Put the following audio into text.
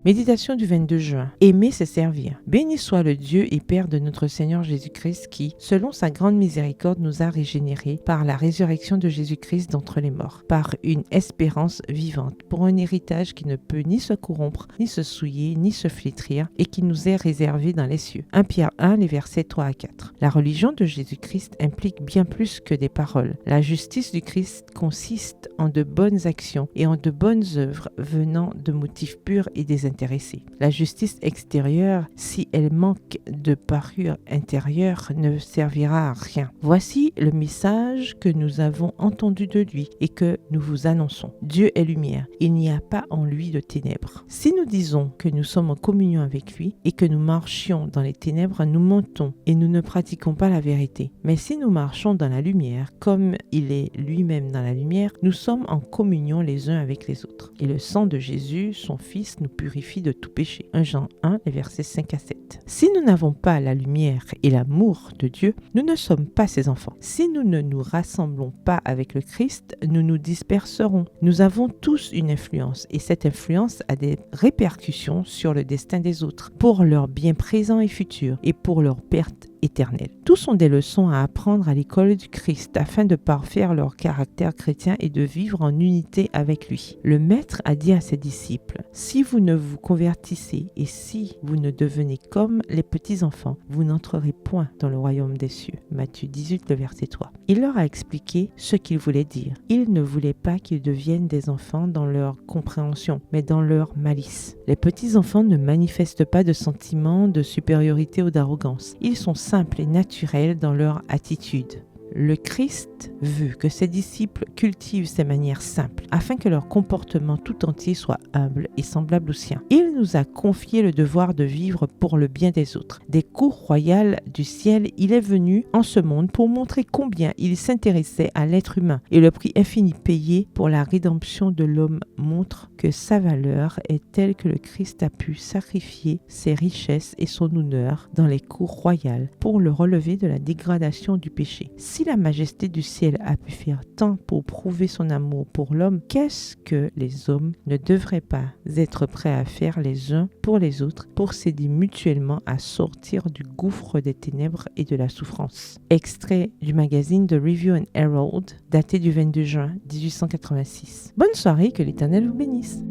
Méditation du 22 juin. Aimer, c'est servir. Béni soit le Dieu et Père de notre Seigneur Jésus-Christ qui, selon sa grande miséricorde, nous a régénérés par la résurrection de Jésus-Christ d'entre les morts, par une espérance vivante, pour un héritage qui ne peut ni se corrompre, ni se souiller, ni se flétrir, et qui nous est réservé dans les cieux. 1 Pierre 1, les versets 3 à 4. La religion de Jésus-Christ implique bien plus que des paroles. La justice du Christ consiste en de bonnes actions et en de bonnes œuvres venant de motifs purs et désintéressés. La justice extérieure, si elle manque de parure intérieure, ne servira à rien. Voici le message que nous avons entendu de lui et que nous vous annonçons. Dieu est lumière, il n'y a pas en lui de ténèbres. Si nous disons que nous sommes en communion avec lui et que nous marchions dans les ténèbres, nous mentons et nous ne pratiquons pas la vérité. Mais si nous marchons dans la lumière, comme il est lui-même dans la lumière, nous sommes en communion les uns avec les autres. Et le sang de Jésus, son Fils, nous purifie de tout péché. 1 Jean 1, les versets 5 à 7. Si nous n'avons pas la lumière et l'amour de Dieu, nous ne sommes pas ses enfants. Si nous ne nous rassemblons pas avec le Christ, nous nous disperserons. Nous avons tous une influence et cette influence a des répercussions sur le destin des autres, pour leur bien présent et futur et pour leur perte éternelle. Tous sont des leçons à apprendre à l'école du Christ afin de parfaire leur caractère chrétien et de vivre en unité avec lui. Le Maître a dit à ses disciples, « Si vous ne vous convertissez et si vous ne devenez comme les petits-enfants, vous n'entrerez point dans le royaume des cieux. » Matthieu 18, le verset 3. Il leur a expliqué ce qu'il voulait dire. Il ne voulait pas qu'ils deviennent des enfants dans leur compréhension, mais dans leur malice. Les petits-enfants ne manifestent pas de sentiments de supériorité ou d'arrogance. Ils sont simples et naturels dans leur attitude. Le Christ veut que ses disciples cultivent ces manières simples afin que leur comportement tout entier soit humble et semblable au sien. Il nous a confié le devoir de vivre pour le bien des autres. Des cours royales du ciel, il est venu en ce monde pour montrer combien il s'intéressait à l'être humain et le prix infini payé pour la rédemption de l'homme montre que sa valeur est telle que le Christ a pu sacrifier ses richesses et son honneur dans les cours royales pour le relever de la dégradation du péché. Si la majesté du ciel a pu faire tant pour prouver son amour pour l'homme, qu'est-ce que les hommes ne devraient pas être prêts à faire les uns pour les autres pour s'aider mutuellement à sortir du gouffre des ténèbres et de la souffrance? Extrait du magazine The Review and Herald, daté du 22 juin 1886. Bonne soirée, que l'Éternel vous bénisse.